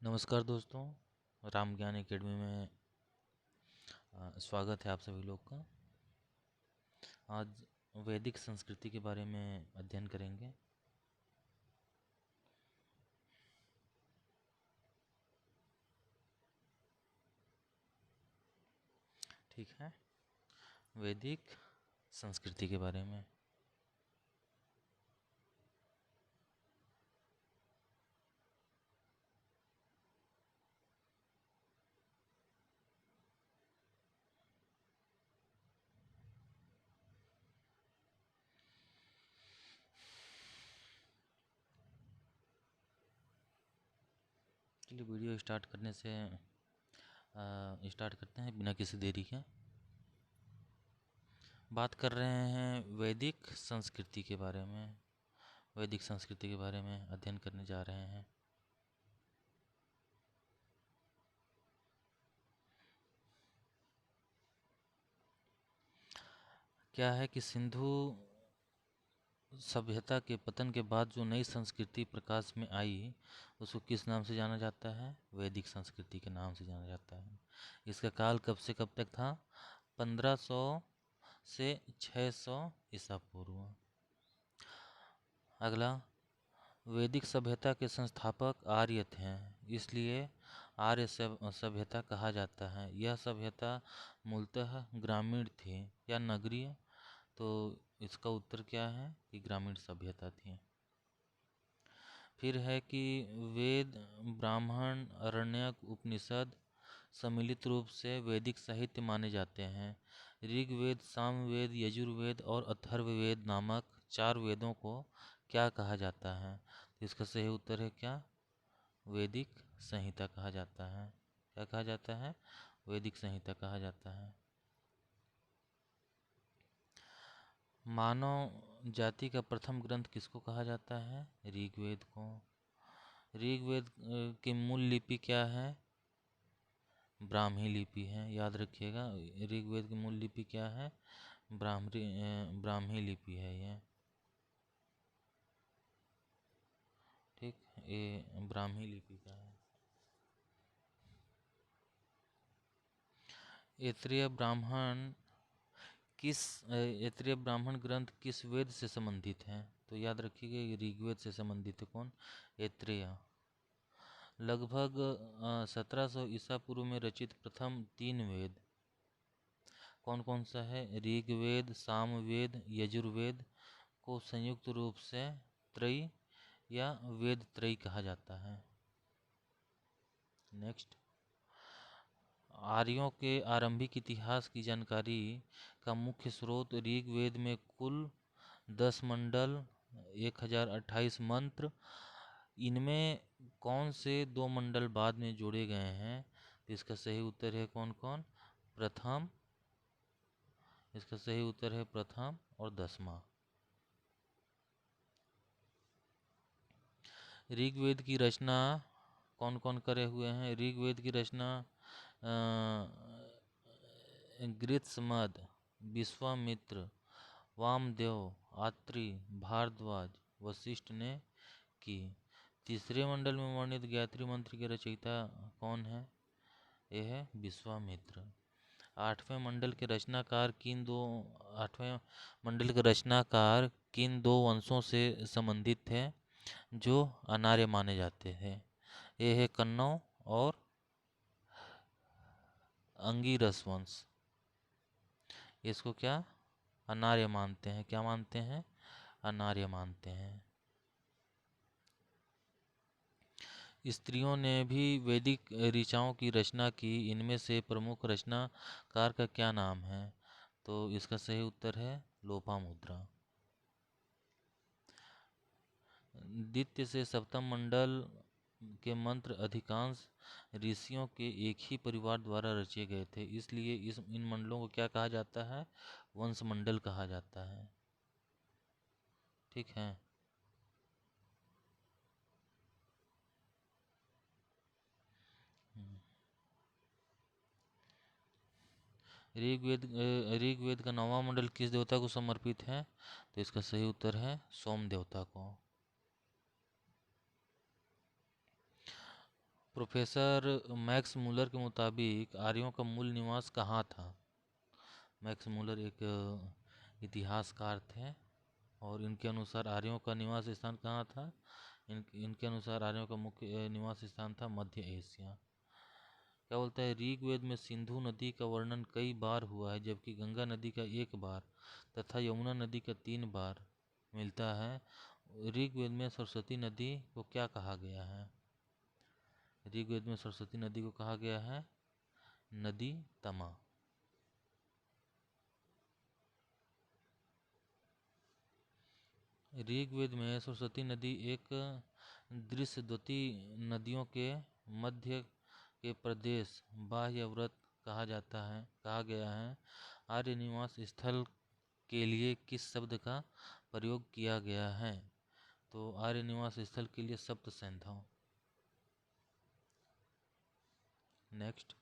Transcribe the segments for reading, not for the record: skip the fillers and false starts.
नमस्कार दोस्तों, राम ज्ञान एकेडमी में स्वागत है आप सभी लोग का। आज वैदिक संस्कृति के बारे में अध्ययन करेंगे। ठीक है, वैदिक संस्कृति के बारे में। चलिए वीडियो स्टार्ट करने से स्टार्ट करते हैं बिना किसी देरी के। बात कर रहे हैं वैदिक संस्कृति के बारे में। वैदिक संस्कृति के बारे में अध्ययन करने जा रहे हैं। क्या है कि सिंधु सभ्यता के पतन के बाद जो नई संस्कृति प्रकाश में आई उसको किस नाम से जाना जाता है? वैदिक संस्कृति के नाम से जाना जाता है। इसका काल कब से कब तक था? 1500 से 600 ईसा पूर्व। अगला, वैदिक सभ्यता के संस्थापक आर्य थे, इसलिए आर्य सभ्यता कहा जाता है। यह सभ्यता मूलतः ग्रामीण थी या नगरीय? तो इसका उत्तर क्या है कि ग्रामीण सभ्यता थी। फिर है कि वेद, ब्राह्मण, आरण्यक, उपनिषद सम्मिलित रूप से वैदिक साहित्य माने जाते हैं। ऋग्वेद, सामवेद, यजुर्वेद और अथर्ववेद नामक 4 वेदों को क्या कहा जाता है? तो इसका सही उत्तर है क्या? वैदिक संहिता कहा जाता है। क्या कहा जाता है? वैदिक संहिता कहा जाता है। मानव जाति का प्रथम ग्रंथ किसको कहा जाता है? ऋग्वेद को। ऋग्वेद की मूल लिपि क्या है? ब्राह्मी लिपि है, याद रखिएगा। ऋग्वेद की मूल लिपि क्या है? ब्राह्मी लिपि है ये। ठीक, ये ब्राह्मी लिपि का है। ऐत्रेय ब्राह्मण ग्रंथ किस वेद से संबंधित है? तो याद रखिएगा ये ऋग्वेद से संबंधित है। कौन? ऐत्रेय। लगभग 1700 ईसा पूर्व में रचित प्रथम 3 वेद कौन कौन सा है? ऋग्वेद, सामवेद, यजुर्वेद को संयुक्त रूप से त्रयी या वेद त्रयी कहा जाता है। नेक्स्ट, आर्यों के आरंभिक इतिहास की जानकारी का मुख्य स्रोत ऋग्वेद में कुल 10 मंडल, 1028 मंत्र। इनमें कौन से 2 मंडल बाद में जोड़े गए हैं? तो इसका सही उत्तर है कौन कौन? प्रथम। इसका सही उत्तर है प्रथम और 10वां। ऋग्वेद की रचना कौन कौन करे हुए हैं? ऋग्वेद की रचना गृत्समद, विश्वामित्र, वामदेव, आत्रि, भारद्वाज, वशिष्ठ ने की। तीसरे मंडल में वर्णित गायत्री मंत्र के रचयिता कौन है? यह है विश्वामित्र। आठवें मंडल के रचनाकार किन 2 वंशों से संबंधित थे जो अनार्य माने जाते हैं? ये है कन्नौ और अंगिरस वंश। इसको क्या अनार्य मानते हैं? क्या मानते हैं? अनार्य मानते हैं। स्त्रियों ने भी वैदिक ऋचाओं की रचना की। इनमें से प्रमुख रचनाकार का क्या नाम है? तो इसका सही उत्तर है लोपामुद्रा। द्वितीय से सप्तम मंडल के मंत्र अधिकांश ऋषियों के एक ही परिवार द्वारा रचे गए थे, इसलिए इन मंडलों को क्या कहा जाता है? वंश मंडल कहा जाता है। ठीक है। ऋग्वेद का 9वां मंडल किस देवता को समर्पित है? तो इसका सही उत्तर है सोम देवता को। प्रोफेसर मैक्स मूलर के मुताबिक आर्यों का मूल निवास कहाँ था? मैक्स मूलर एक इतिहासकार थे और इनके अनुसार आर्यों का निवास स्थान कहाँ था? इनके अनुसार आर्यों का मुख्य निवास स्थान था मध्य एशिया। क्या बोलता है? ऋग्वेद में सिंधु नदी का वर्णन कई बार हुआ है, जबकि गंगा नदी का 1 बार तथा यमुना नदी का 3 बार मिलता है। ऋग्वेद में सरस्वती नदी को क्या कहा गया है? ऋग्वेद में सरस्वती नदी को कहा गया है नदी तमा। ऋग्वेद में सरस्वती नदी एक दृश्यद्वती नदियों के मध्य के प्रदेश बाह्यव्रत कहा गया है। आर्य निवास स्थल के लिए किस शब्द का प्रयोग किया गया है? तो आर्य निवास स्थल के लिए सप्त सैंधव। नेक्स्ट,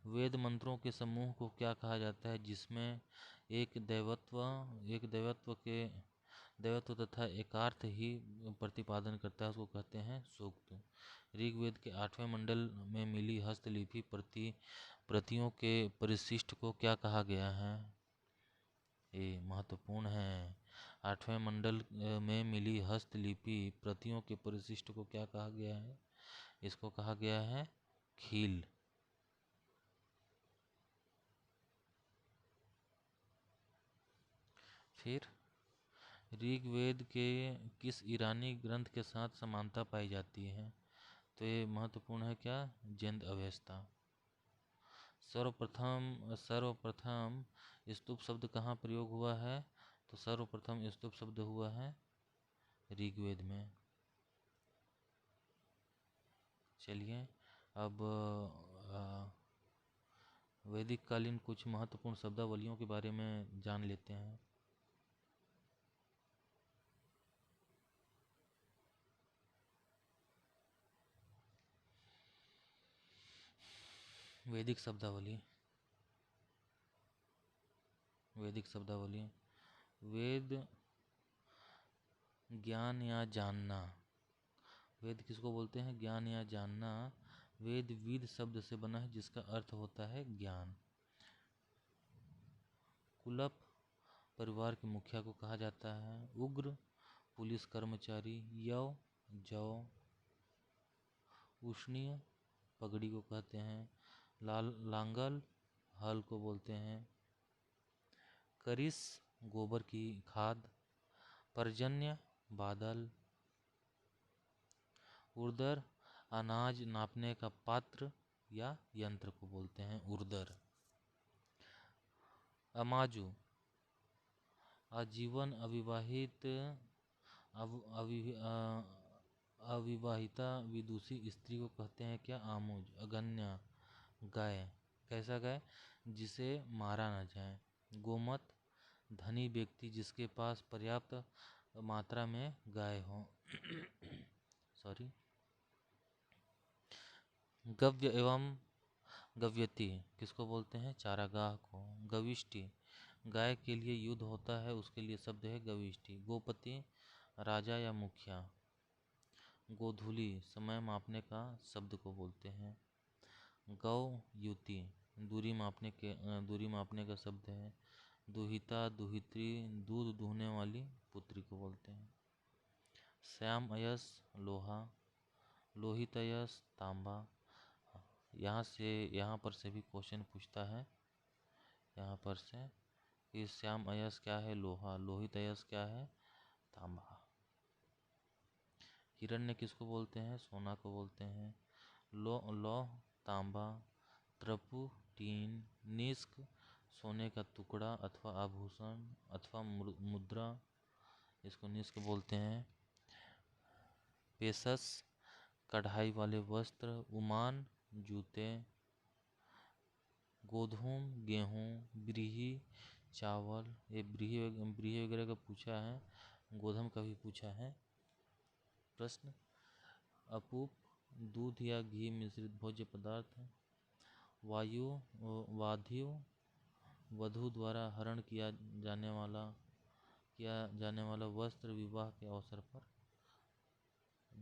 वेद मंत्रों के समूह को क्या कहा जाता है जिसमें एक दैवत्व तथा एकार्थ ही प्रतिपादन करता है, उसको कहते हैं सूक्त। ऋग्वेद के 8वें मंडल में मिली हस्तलिपि प्रतियों के परिशिष्ट को क्या कहा गया है? ये महत्वपूर्ण है। 8वें मंडल में मिली हस्तलिपि प्रतियों के परिशिष्ट को क्या कहा गया है? इसको कहा गया है खील। फिर ऋग्वेद के किस ईरानी ग्रंथ के साथ समानता पाई जाती है? तो ये महत्वपूर्ण है क्या? जिंद अवेस्ता। सर्वप्रथम स्तूप शब्द कहाँ प्रयोग हुआ है? तो सर्वप्रथम स्तूप शब्द हुआ है ऋग्वेद में। चलिए अब वैदिक कालीन कुछ महत्वपूर्ण शब्दावलियों के बारे में जान लेते हैं। वैदिक शब्दावली। वेद ज्ञान या जानना। वेद किसको बोलते हैं? ज्ञान या जानना। वेद विद शब्द से बना है जिसका अर्थ होता है ज्ञान। कुलप परिवार के मुखिया को कहा जाता है। उग्र पुलिस कर्मचारी। यव जौ। उष्णीय पगड़ी को कहते हैं। लांगल हल को बोलते हैं। करिस गोबर की खाद। पर्जन्य बादल। उर्दर अनाज नापने का पात्र या यंत्र को बोलते हैं उर्दर। अमाजु आजीवन अविवाहिता विदुषी स्त्री को कहते हैं क्या? आमुज। अगन्या गाय। कैसा गाय? जिसे मारा न जाए। गोमत धनी व्यक्ति जिसके पास पर्याप्त मात्रा में गाय हो। सॉरी। गव्य एवं गव्यति किसको बोलते हैं? चारागाह को। गविष्टि गाय के लिए युद्ध होता है, उसके लिए शब्द है गविष्टि। गोपति राजा या मुखिया। गोधूली समय मापने का शब्द को बोलते हैं। गौ युति दूरी मापने का शब्द है। दुहिता दुहित्री दूध दूहने वाली पुत्री को बोलते हैं। श्याम अयस लोहा। लोहित अयस तांबा। यहाँ पर से भी क्वेश्चन पूछता है यहाँ पर से कि श्याम अयस क्या है? लोहा। लोहित अयस क्या है? तांबा। हिरण्य किसको बोलते हैं? सोना को बोलते हैं। लौह तांबा। त्रपु टीन। निष्क सोने का टुकड़ा अथवा आभूषण अथवा मुद्रा, इसको निष्क बोलते हैं। पेशस कढ़ाई वाले वस्त्र। उमान जूते। गोधूम गेहूँ। ब्रीही चावल। ये ब्रीही वगैरह का पूछा है, गोधूम का भी पूछा है प्रश्न। अपूप दूध या घी मिश्रित भोज्य पदार्थ। वाध्यु वधु द्वारा हरण किया जाने वाला वस्त्र विवाह के अवसर पर।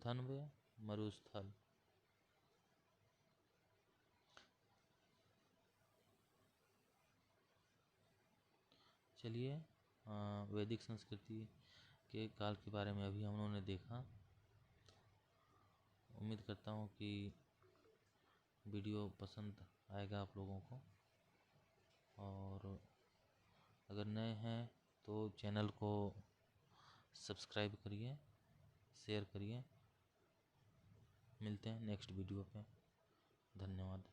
धन्वय मरुस्थल। चलिए, वैदिक संस्कृति के काल के बारे में अभी हम लोगों ने देखा। उम्मीद करता हूँ कि वीडियो पसंद आएगा आप लोगों को, और अगर नए हैं तो चैनल को सब्सक्राइब करिए, शेयर करिए। मिलते हैं नेक्स्ट वीडियो पे। धन्यवाद।